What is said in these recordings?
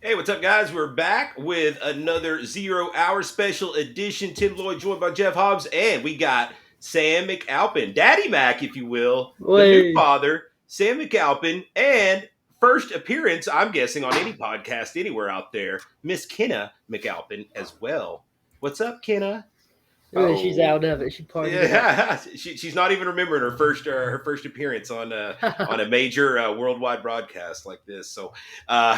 Hey, what's up, guys? We're back with another 0 Hour special edition. Tim Lloyd joined by Jeff Hobbs, and we got Sam McAlpin, Daddy Mac, if you will, the new Wait, father, Sam McAlpin, and first appearance, I'm guessing, on any podcast anywhere out there, Miss Kenna McAlpin as well. What's up, Kenna? she's Oh, out of it. She partied it up. yeah, she's not even remembering her first appearance on a major worldwide broadcast like this. So, uh,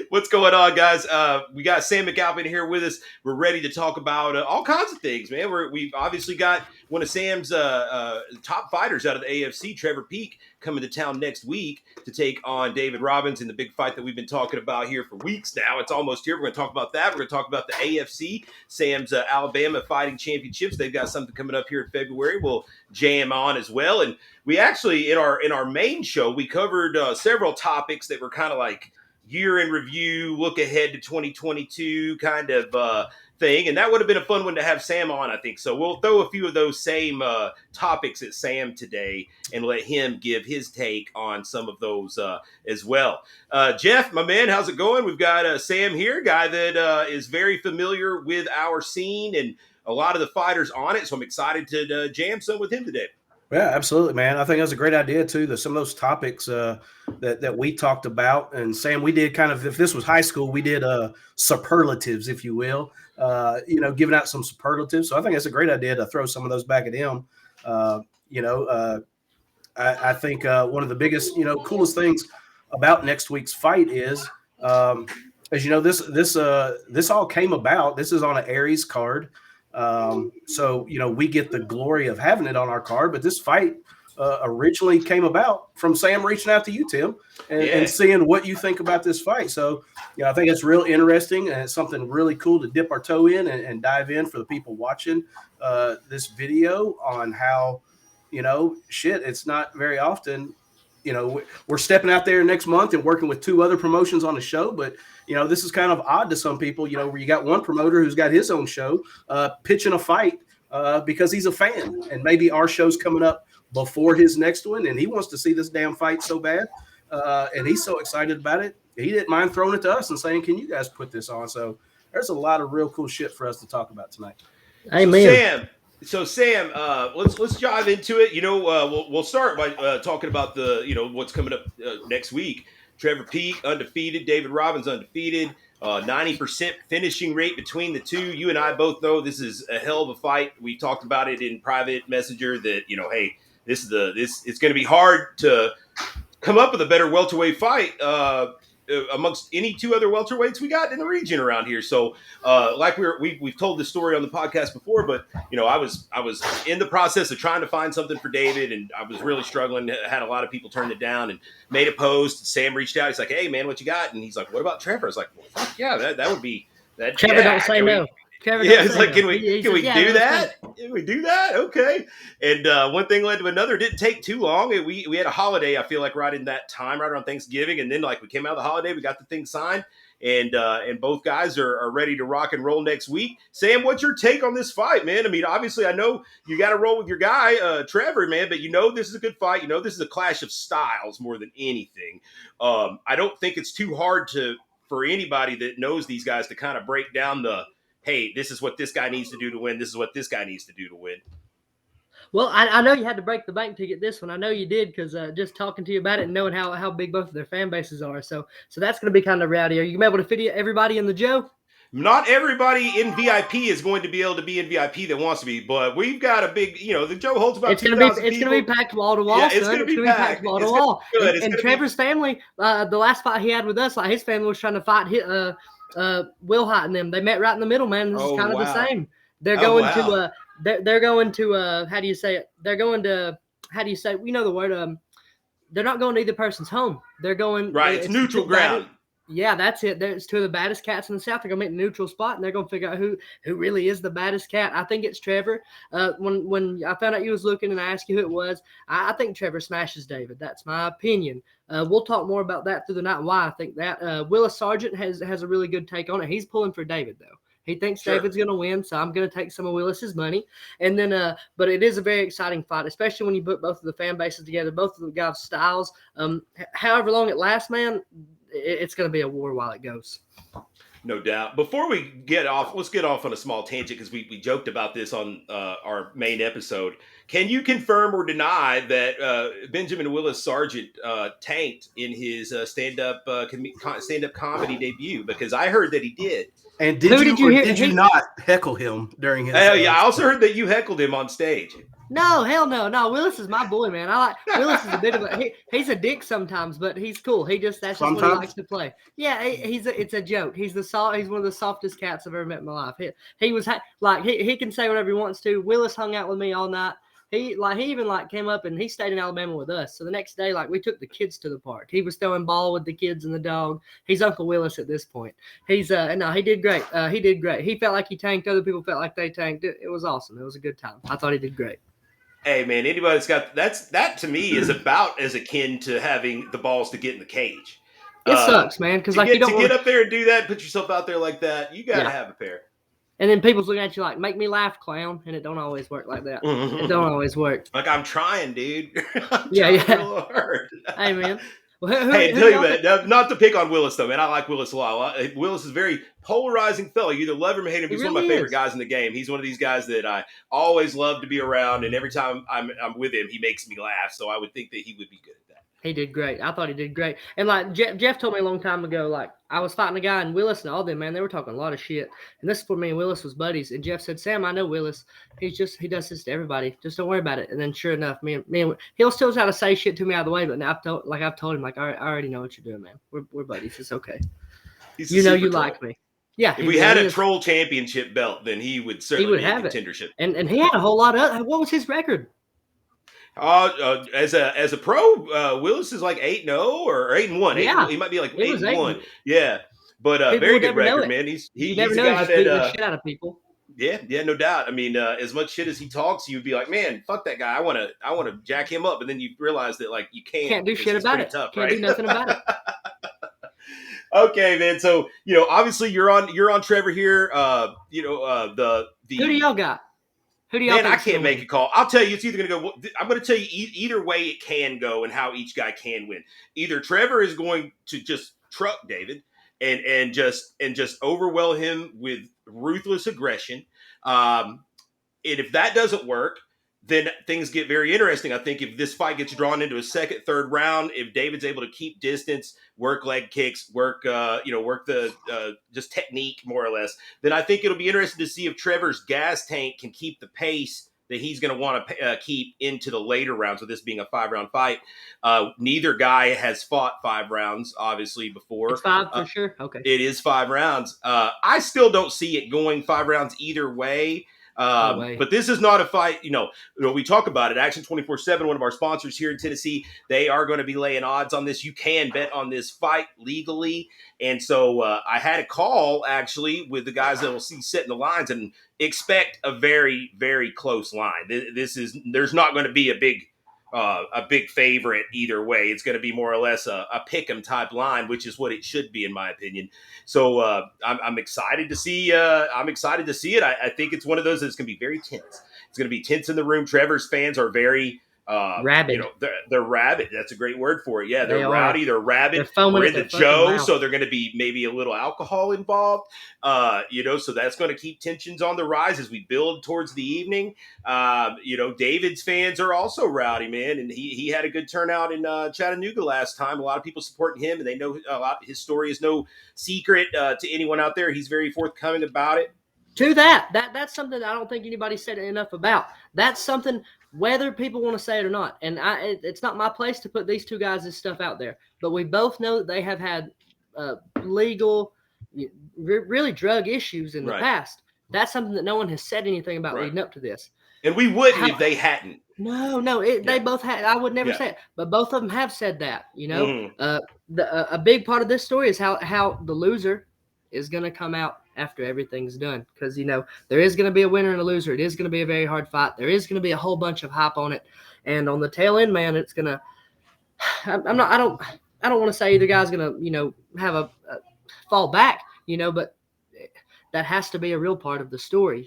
what's going on, guys? We got Sam McAlpin here with us. We're ready to talk about all kinds of things, man. We've obviously got one of Sam's top fighters out of the AFC, Trevor Peak, coming to town next week to take on David Robbins in the big fight that we've been talking about here for weeks now. It's almost here. We're going to talk about that. We're going to talk about the AFC, Sam's Alabama Fighting Championships. They've got something coming up here in February. We'll jam on as well. And we actually, in our main show, we covered several topics that were kind of like year in review, look ahead to 2022 kind of thing, and that would have been a fun one to have Sam on, I think. So we'll throw a few of those same topics at Sam today and let him give his take on some of those as well. Jeff, my man, how's it going? We've got Sam here, guy that is very familiar with our scene and a lot of the fighters on it, so I'm excited to jam some with him today. Yeah, absolutely, man. I think that's a great idea too. That some of those topics that we talked about, and Sam, we did kind of, if this was high school, we did superlatives, if you will. Giving out some superlatives. So I think it's a great idea to throw some of those back at him. I think one of the biggest, coolest things about next week's fight is, as you know, this all came about. This is on an Aries card. So we get the glory of having it on our card, but this fight originally came about from Sam reaching out to you, Tim, and seeing what you think about this fight. So, I think it's real interesting, and it's something really cool to dip our toe in and dive in for the people watching this video on how, it's not very often. We're stepping out there next month and working with two other promotions on the show, but this is kind of odd to some people, where you got one promoter who's got his own show pitching a fight because he's a fan, and maybe our show's coming up before his next one, and he wants to see this damn fight so bad, and he's so excited about it. He didn't mind throwing it to us and saying, "Can you guys put this on?" So there's a lot of real cool shit for us to talk about tonight. Amen. So Sam, let's dive into it. We'll start by talking about what's coming up next week. Trevor Peak undefeated, David Robbins undefeated, 90% finishing rate between the two. You and I both know this is a hell of a fight. We talked about it in private messenger that hey, it's going to be hard to come up with a better welterweight fight amongst any two other welterweights we got in the region around here. So, like we've told this story on the podcast before, but I was in the process of trying to find something for David, and I was really struggling. Had a lot of people turn it down, and made a post. Sam reached out. He's like, "Hey, man, what you got?" And he's like, "What about Trevor?" I was like, "Well, fuck yeah, that would be that." Trevor don't say no. It's like, can we do that? Can we do that? Okay. And one thing led to another. It didn't take too long. We had a holiday, I feel like, right in that time, right around Thanksgiving. And then, like, we came out of the holiday, we got the thing signed, and both guys are ready to rock and roll next week. Sam, what's your take on this fight, man? I mean, obviously, I know you got to roll with your guy, Trevor, man, but this is a good fight. This is a clash of styles more than anything. I don't think it's too hard for anybody that knows these guys to kind of break down hey, this is what this guy needs to do to win. This is what this guy needs to do to win. Well, I know you had to break the bank to get this one. I know you did because just talking to you about it and knowing how big both of their fan bases are. So that's going to be kind of rowdy. Are you going to be able to fit everybody in the Joe? Not everybody in VIP is going to be able to be in VIP that wants to be, but we've got a big, the Joe holds about 2,000 people. It's going to be packed wall to wall. Yeah, it's going to be packed wall to wall. And Trevor's family, the last fight he had with us, like his family was trying to fight Will Hott and them. They met right in the middle, man. This is kind of the same. They're going to they're going to how do you say it? They're going to how do you say the word they're not going to either person's home. They're going right. It's neutral ground. Yeah, that's it. There's two of the baddest cats in the South. They're gonna meet a neutral spot, and they're gonna figure out who really is the baddest cat. I think it's Trevor. When I found out you was looking and I asked you who it was, I think Trevor smashes David. That's my opinion. We'll talk more about that through the night. Why I think that Willis Sargent has a really good take on it. He's pulling for David though. He thinks David's going to win, so I'm going to take some of Willis's money. And then, but it is a very exciting fight, especially when you put both of the fan bases together, both of the guys' styles. However long it lasts, man, it's going to be a war while it goes. No doubt. Before we get off, let's get off on a small tangent because we joked about this on our main episode. Can you confirm or deny that Benjamin Willis Sargent tanked in his stand-up comedy debut? Because I heard that he did. And did you not heckle him during his? Yeah, I also heard that you heckled him on stage. No, hell no. Willis is my boy, man. Willis is a bit of he's a dick sometimes, but he's cool. That's just what he likes to play. Yeah, it's a joke. He's one of the softest cats I've ever met in my life. He was like he can say whatever he wants to. Willis hung out with me all night. He even came up and he stayed in Alabama with us. So the next day, we took the kids to the park. He was throwing ball with the kids and the dog. He's Uncle Willis at this point. He's he did great. He did great. He felt like he tanked. Other people felt like they tanked. It was awesome. It was a good time. I thought he did great. Hey man, anybody that's got that to me is about as akin to having the balls to get in the cage. It sucks, man, because you don't get up there and do that, put yourself out there like that. You gotta have a pair. And then people's looking at you like, "Make me laugh, clown," and it don't always work like that. It don't always work. Like I'm trying, dude. I'm trying real hard. Hey man. Well, tell you what, not to pick on Willis though, man. I like Willis a lot. Willis is a very polarizing fellow. You either love him or hate him. He's one of my favorite guys in the game. He's one of these guys that I always love to be around, and every time I'm with him, he makes me laugh. So I would think that he would be good at that. He did great. I thought he did great. And Jeff told me a long time ago, I was fighting a guy and Willis and all them, man, they were talking a lot of shit. And this is when me and Willis was buddies. And Jeff said, "Sam, I know Willis. He does this to everybody. Just don't worry about it." And then sure enough, me and he'll still try to say shit to me out of the way, but now I've told him, I already know what you're doing, man. We're buddies. It's okay. You like me. Yeah. If we had a troll championship belt, then he would certainly be a contendership. And he had a whole lot of what was his record? As a pro, Willis is like 8-0 or 8-1. Yeah, he might be like 8-1. Yeah, but very good record, man. He's a guy that the shit out of people. Yeah, no doubt. I mean, as much shit as he talks, you'd be like, man, fuck that guy. I want to jack him up, and then you realize that you can't do shit about it. Tough, can't right? do nothing about it. Okay, man. So obviously you're on Trevor here. The who do y'all got? Who do y'all Man, I can't make a call. I'll tell you, it's either going to go. I'm going to tell you either way it can go and how each guy can win. Either Trevor is going to just truck David and just overwhelm him with ruthless aggression. And if that doesn't work, then things get very interesting. I think if this fight gets drawn into a second, third round, if David's able to keep distance, work leg kicks, work the just technique more or less, then I think it'll be interesting to see if Trevor's gas tank can keep the pace that he's going to want to keep into the later rounds, with this being a 5-round fight. Neither guy has fought 5 rounds, obviously, before. It's 5 for sure? Okay. It is 5 rounds. I still don't see it going 5 rounds either way. But this is not a fight, we talk about it. Action 24/7, one of our sponsors here in Tennessee, they are going to be laying odds on this. You can bet on this fight legally. And so I had a call actually with the guys that will see setting the lines and expect a very, very close line. There's not going to be a big favorite either way. It's going to be more or less a pick'em type line, which is what it should be in my opinion. So I'm excited to see. I'm excited to see it. I think it's one of those that's going to be very tense. It's going to be tense in the room. Trevor's fans are very rabid. They're rabid. That's a great word for it. Yeah, they're rowdy. They're rabid. We're in the Joe, so they're going to be maybe a little alcohol involved. So that's going to keep tensions on the rise as we build towards the evening. David's fans are also rowdy, man, and he had a good turnout in Chattanooga last time. A lot of people supporting him, and they know a lot. His story is no secret to anyone out there. He's very forthcoming about it. To that's something I don't think anybody said enough about. That's something, whether people want to say it or not, and it's not my place to put these two guys' stuff out there, but we both know that they have had legal, really drug issues in the past. That's something that no one has said anything about leading up to this. And we wouldn't if they hadn't. No, they both had. I would never say it, but both of them have said that. A big part of this story is how the loser is going to come out after everything's done, because there is going to be a winner and a loser. It is going to be a very hard fight. There is going to be a whole bunch of hype on it, and on the tail end, man, it's going to. I don't want to say either guy's going to have a fall back, but that has to be a real part of the story,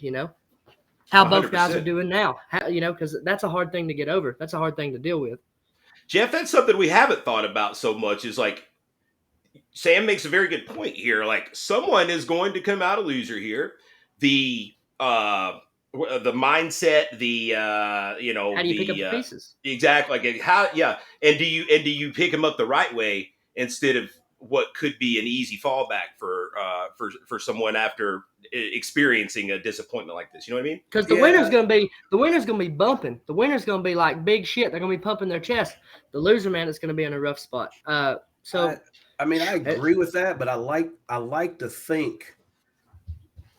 how 100%. Both guys are doing now, because that's a hard thing to get over. That's a hard thing to deal with. Jeff, that's something we haven't thought about so much, is like Sam makes a very good point here. Like someone is going to come out a loser here. The mindset, How do you pick up the the pieces? exactly like how yeah. And do you pick them up the right way instead of what could be an easy fallback for someone after experiencing a disappointment like this? You know what I mean? Because the winner's gonna be bumping. The winner's gonna be like big shit. They're gonna be pumping their chest. The loser, man, is gonna be in a rough spot. So I mean, I agree with that, but I like to think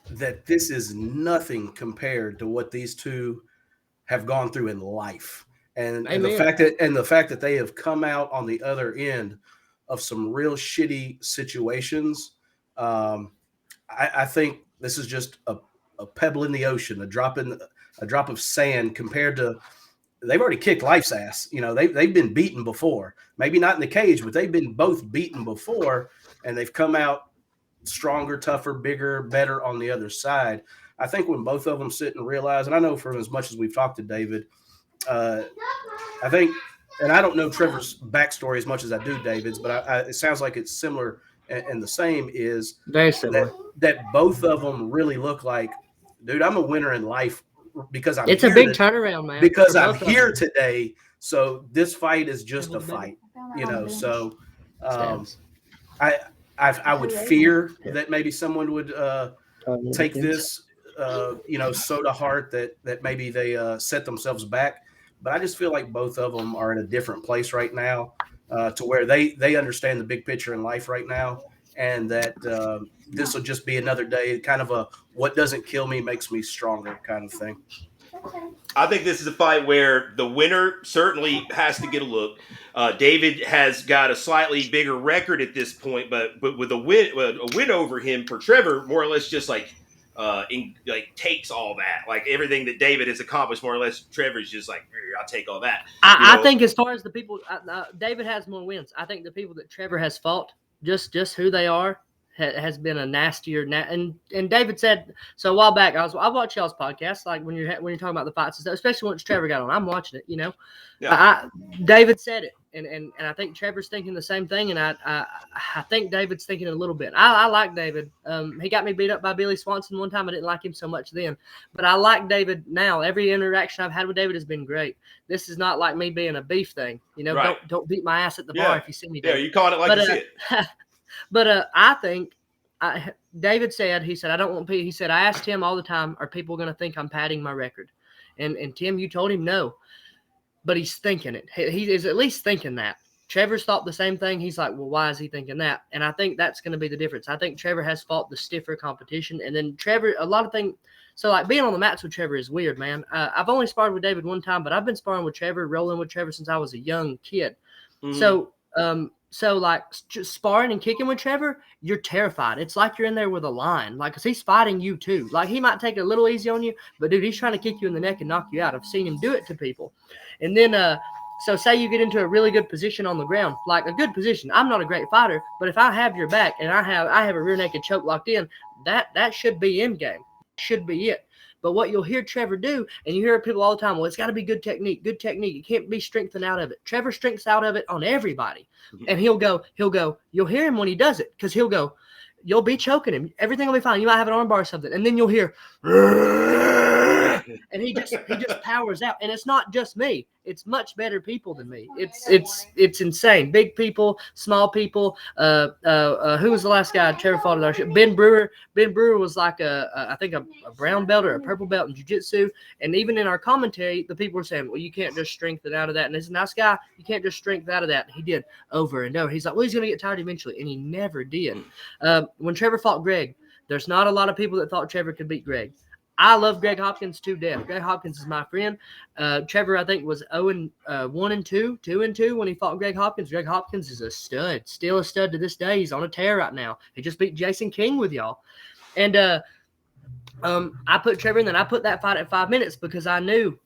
that this is nothing compared to what these two have gone through in life, and the fact that they have come out on the other end of some real shitty situations. I think this is just a pebble in the ocean, a drop of sand compared to they've already kicked life's ass. You know, they've been beaten before, maybe not in the cage, but they've been both beaten before, and they've come out stronger, tougher, bigger, better on the other side. I think when both of them sit and realize, and I know from as much as we've talked to David, I think, and I don't know Trevor's backstory as much as I do David's, but it sounds like it's similar and the same is very similar. That both of them really look like, dude, I'm a winner in life because it's a big turnaround, man. Because I'm here today. So this fight is just a fight, you know. So I would fear that maybe someone would take this, so to heart that maybe they set themselves back. But I just feel like both of them are in a different place right now, to where they understand the big picture in life right now, and that this will just be another day, kind of a what doesn't kill me makes me stronger kind of thing. I think this is a fight where the winner certainly has to get a look. David has got a slightly bigger record at this point, but with a win over him for Trevor, more or less just takes all that, like everything that David has accomplished, more or less. Trevor's just like, I'll take all that. I think as far as the people, David has more wins. I think the people that Trevor has fought, just who they are, has been a nastier. And David said so a while back. I watched y'all's podcast, like when you're talking about the fights and stuff, especially once Trevor got on. I'm watching it, Yeah. David said it, and I think Trevor's thinking the same thing, and I think David's thinking it a little bit. I like David. He got me beat up by Billy Swanson one time. I didn't like him so much then, but I like David now. Every interaction I've had with David has been great. This is not like me being a beef thing, Right. Don't beat my ass at the bar if you see me. David. Yeah, you calling it like you see it. But I think David said, I don't want people. He said, I asked him all the time, are people going to think I'm padding my record? And Tim, you told him no, but he's thinking it. He is at least thinking that. Trevor's thought the same thing. He's like, well, why is he thinking that? And I think that's going to be the difference. I think Trevor has fought the stiffer competition, and then Trevor, a lot of things. So like being on the mats with Trevor is weird, man. I've only sparred with David one time, but I've been sparring with Trevor, rolling with Trevor since I was a young kid. Mm-hmm. So like just sparring and kicking with Trevor, you're terrified. It's like you're in there with a lion, like, cause he's fighting you too. Like he might take it a little easy on you, but dude, he's trying to kick you in the neck and knock you out. I've seen him do it to people. And then, so say you get into a really good position on the ground, like a good position. I'm not a great fighter, but if I have your back and I have a rear naked choke locked in, that should be end game. Should be it. But what you'll hear Trevor do, and you hear people all the time, well, it's got to be good technique. It can't be strengthened out of it. Trevor strengthens out of it on everybody. Mm-hmm. And he'll go, you'll hear him when he does it, because he'll go, you'll be choking him. Everything will be fine. You might have an arm bar or something. And then you'll hear, and he just powers out. And it's not just me. It's much better people than me. It's insane. Big people, small people. Who was the last guy Trevor fought at our show? Ben Brewer. Ben Brewer was like I think a brown belt or a purple belt in jiu-jitsu. And even in our commentary, the people were saying, well, you can't just strengthen out of that. And he's a nice guy. You can't just strengthen out of that. And he did over and over. He's like, well, he's going to get tired eventually. And he never did. When Trevor fought Greg, there's not a lot of people that thought Trevor could beat Greg. I love Greg Hopkins to death. Greg Hopkins is my friend. Trevor, I think, was 1-2, 2-2 when he fought Greg Hopkins. Greg Hopkins is a stud, still a stud to this day. He's on a tear right now. He just beat Jason King with y'all. And I put Trevor in, and I put that fight at 5 minutes because I knew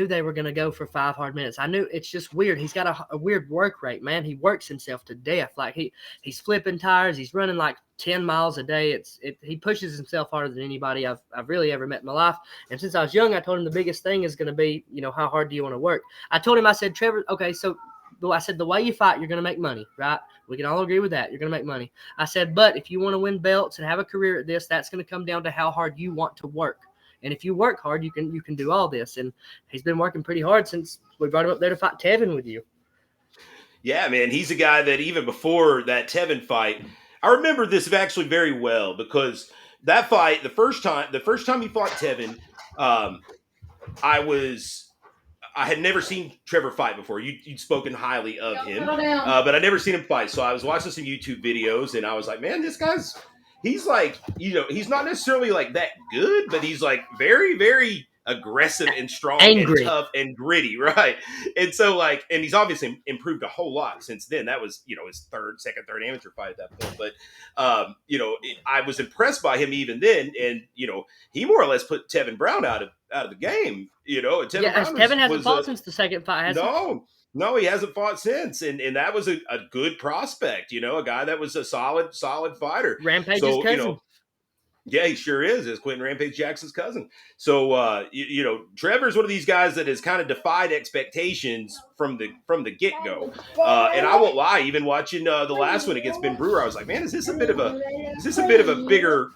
they were going to go for 5 hard minutes. I knew it's just weird. He's got a weird work rate, man. He works himself to death. Like he's flipping tires. He's running like 10 miles a day. He pushes himself harder than anybody I've really ever met in my life. And since I was young, I told him the biggest thing is going to be, how hard do you want to work? I told him, I said, Trevor, okay, so I said, the way you fight, you're going to make money, right? We can all agree with that. You're going to make money. I said, but if you want to win belts and have a career at this, that's going to come down to how hard you want to work. And if you work hard, you can do all this. And he's been working pretty hard since we brought him up there to fight Tevin with you. Yeah, man, he's a guy that even before that Tevin fight, I remember this actually very well because that fight, the first time he fought Tevin, I had never seen Trevor fight before. You'd spoken highly of him, but I'd never seen him fight. So I was watching some YouTube videos, and I was like, man, he's like, he's not necessarily like that good, but he's like very, very aggressive and strong Angry. and tough and gritty, right? And so and he's obviously improved a whole lot since then. That was, his second, third amateur fight at that point. But, I was impressed by him even then. And, he more or less put Tevin Brown out of the game, Tevin hasn't fought since the second fight, has he? No, he hasn't fought since, and that was a good prospect, a guy that was a solid fighter. Rampage's cousin. Yeah, he sure is. It's Quentin Rampage Jackson's cousin. So, Trevor's one of these guys that has kind of defied expectations from the get go. And I won't lie, even watching the last one against Ben Brewer, I was like, man, is this a bit of a bigger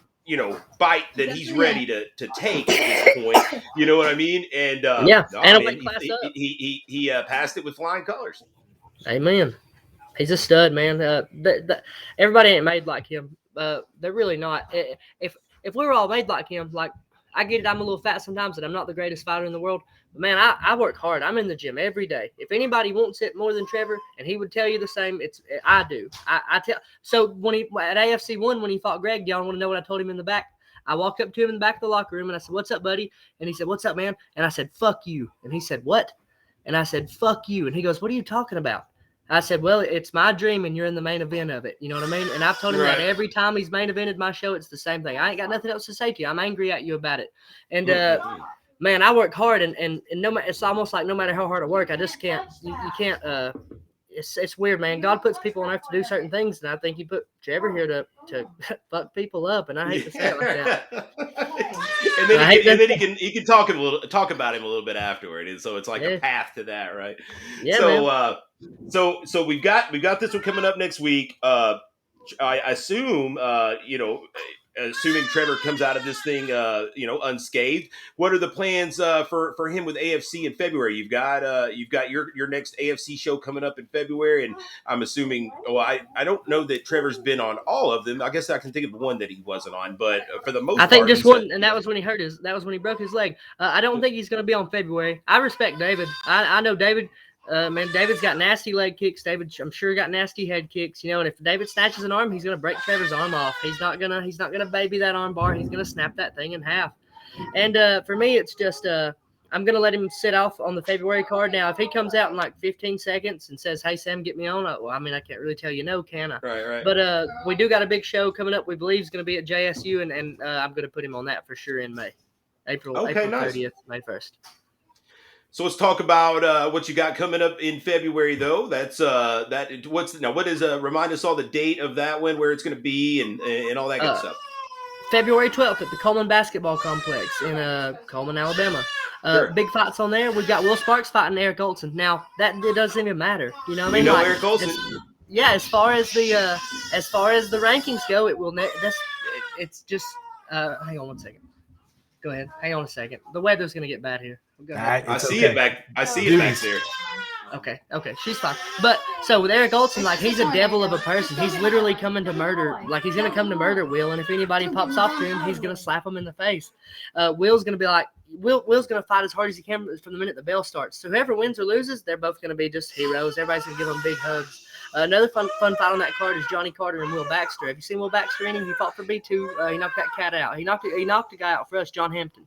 fight that he's ready to take at this point? You know what I mean? And he passed it with flying colors. Amen. He's a stud, man. Everybody ain't made like him. They're really not. If we were all made like him, like I get it, I'm a little fat sometimes, and I'm not the greatest fighter in the world. But man, I work hard. I'm in the gym every day. If anybody wants it more than Trevor, and he would tell you the same, I do. I tell. So when at AFC 1, when he fought Greg, y'all want to know what I told him in the back? I walked up to him in the back of the locker room, and I said, "What's up, buddy?" And he said, "What's up, man?" And I said, "Fuck you." And he said, "What?" And I said, "Fuck you." And he goes, "What are you talking about?" I said, well, it's my dream, and you're in the main event of it. You know what I mean? And I've told him that every time he's main evented my show, it's the same thing. I ain't got nothing else to say to you. I'm angry at you about it. And, man, I work hard, and no matter, it's almost like no matter how hard I work, I just can't – you can't it's weird, man. God puts people on earth to do certain things, and I think he put Trevor here to fuck people up, and I hate to say it like that. and then he can talk about him a little bit afterward, and so it's like a path to that, right? Yeah. So we've got this one coming up next week. I assume assuming Trevor comes out of this thing unscathed. What are the plans for him with AFC in February? You've got your next AFC show coming up in February, and I'm assuming. Well, I don't know that Trevor's been on all of them. I guess I can think of one that he wasn't on, but for the most part, I think just one, and that was when he broke his leg. I don't think he's going to be on February. I respect David. I know David. Man, David's got nasty leg kicks. David, I'm sure, got nasty head kicks. And if David snatches an arm, he's gonna break Trevor's arm off. He's not gonna baby that arm bar. He's gonna snap that thing in half. And for me, it's just I'm gonna let him sit off on the February card. Now, if he comes out in like 15 seconds and says, "Hey Sam, get me on," well, I mean, I can't really tell you no, can I? Right. But we do got a big show coming up. We believe is gonna be at JSU, and I'm gonna put him on that for sure in May, April 30th, May 1st. So let's talk about what you got coming up in February, though. That's remind us all the date of that one, where it's going to be, and all that good stuff. February 12th at the Coleman Basketball Complex in Coleman, Alabama. Sure. Big fights on there. We've got Will Sparks fighting Eric Olson. Now it doesn't even matter. You know what I mean? Eric Olson. As far as the rankings go, it will. It's just. Hang on one second. Go ahead. Hang on a second. The weather's going to get bad here. I see it back there. Okay. She's fine. But so with Eric Olson, like, he's a devil of a person. He's literally coming to murder. Like, he's going to come to murder Will. And if anybody pops off to him, he's going to slap him in the face. Will's going to be like, Will's going to fight as hard as he can from the minute the bell starts. So whoever wins or loses, they're both going to be just heroes. Everybody's going to give them big hugs. Another fun fight on that card is Johnny Carter and Will Baxter. Have you seen Will Baxter any? He fought for B2. He knocked that cat out. He knocked the guy out for us, John Hampton.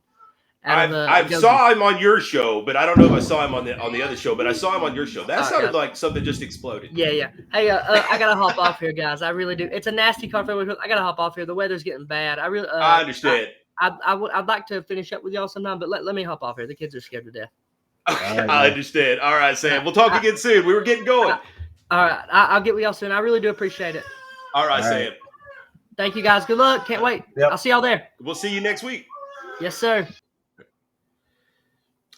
I saw him on your show, but I don't know if I saw him on the other show. But I saw him on your show. That sounded like something just exploded. Yeah. Hey, I gotta hop off here, guys. I really do. It's a nasty card. I gotta hop off here. The weather's getting bad. I understand. I'd like to finish up with y'all sometime, but let me hop off here. The kids are scared to death. Okay, I understand. All right, Sam. We'll talk again soon. We were getting going. All right, I'll get with y'all soon. I really do appreciate it. All right, Sam. Thank you, guys. Good luck. Can't wait. Yep. I'll see y'all there. We'll see you next week. Yes, sir.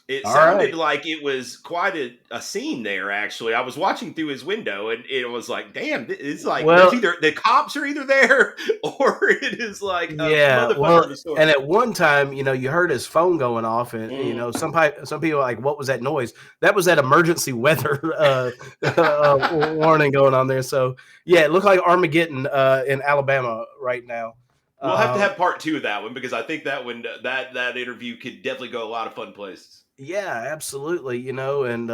It All sounded right. like it was quite a scene there. Actually, I was watching through his window, and it was like, damn, it's like there's Well, either the cops are either there, or it is like a yeah. motherfucker Well, of a storm. and at one time, you heard his phone going off, and Mm. some people are like, what was that noise? That was that emergency weather warning going on there. So yeah, it looked like Armageddon in Alabama right now. We'll have to Um, have part two of that one because I think that one that interview could definitely go a lot of fun places. yeah, absolutely. And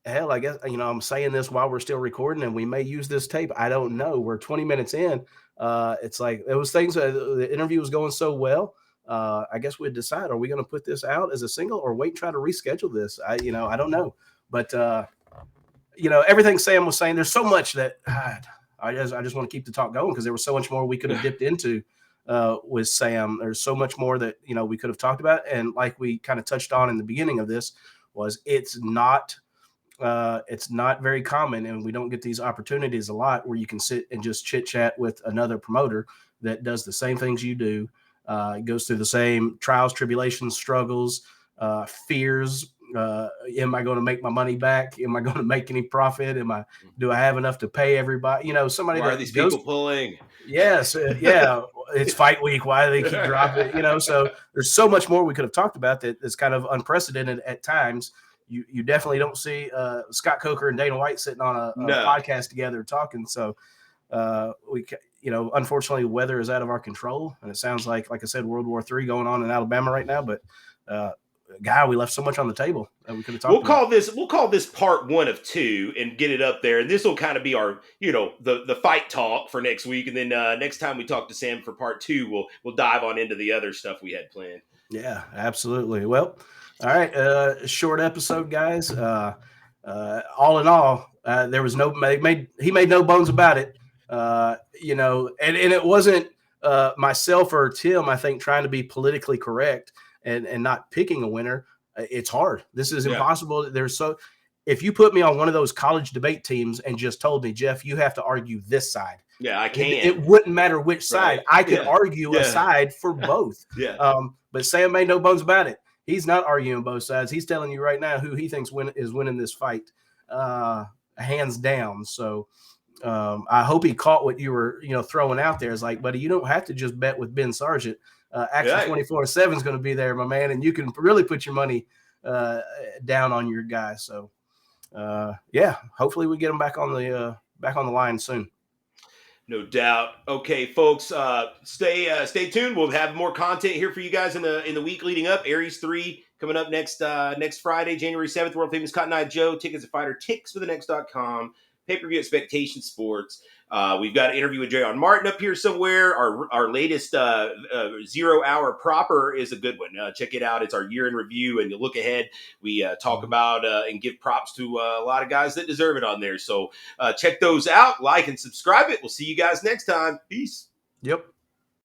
hell, I guess I'm saying this while we're still recording, and we may use this tape. I don't know. We're 20 minutes in. It's like it was things. The interview was going so well. I guess we'd decide: are we going to put this out as a single, or wait, and try to reschedule this? I don't know. But everything Sam was saying. There's so much that I just want to keep the talk going because there was so much more we could have dipped into with Sam. There's so much more that we could have talked about, and like we kind of touched on in the beginning of this, was it's not very common, and we don't get these opportunities a lot where you can sit and just chit chat with another promoter that does the same things you do, goes through the same trials, tribulations, struggles, fears. Am I going to make my money back? Am I going to make any profit? Do I have enough to pay everybody? Somebody Why are that these goes, people pulling? yes, yeah, it's fight week. Why do they keep dropping? So there's so much more we could have talked about that's kind of unprecedented at times. You definitely don't see Scott Coker and Dana White sitting on a No. podcast together talking. So unfortunately, weather is out of our control, and it sounds like I said, World War III going on in Alabama right now. But we left so much on the table that we could have talked about. We'll call this part 1 of 2 and get it up there. And this will kind of be our, the fight talk for next week. And then next time we talk to Sam for part 2, we'll dive on into the other stuff we had planned. Yeah, absolutely. Well, all right. Short episode, guys. All in all, there was he made no bones about it. And it wasn't myself or Tim, I think, trying to be politically correct and not picking a winner. It's hard. This is impossible. If you put me on one of those college debate teams and just told me, Jeff, you have to argue this side. Yeah, I can. It wouldn't matter which side. Right. I could argue a side for both. But Sam made no bones about it. He's not arguing both sides. He's telling you right now who he thinks is winning this fight, hands down. So I hope he caught what you were throwing out there. It's like, buddy, you don't have to just bet with Ben Sargent. Action 24/7 is going to be there, my man, and you can really put your money down on your guy. So hopefully we get him back on the line soon. No doubt. Okay, folks, stay tuned. We'll have more content here for you guys in the week leading up. Aries 3 coming up next Friday, January 7th. World famous Cotton Eye Joe. Tickets at fighterticksforthenext.com. Pay-per-view Expectation Sports. We've got an interview with J.R. Martin up here somewhere. Our latest 0 hour proper is a good one. Check it out. It's our year in review, and you look ahead. We talk about and give props to a lot of guys that deserve it on there. So check those out. Like and subscribe it. We'll see you guys next time. Peace. Yep.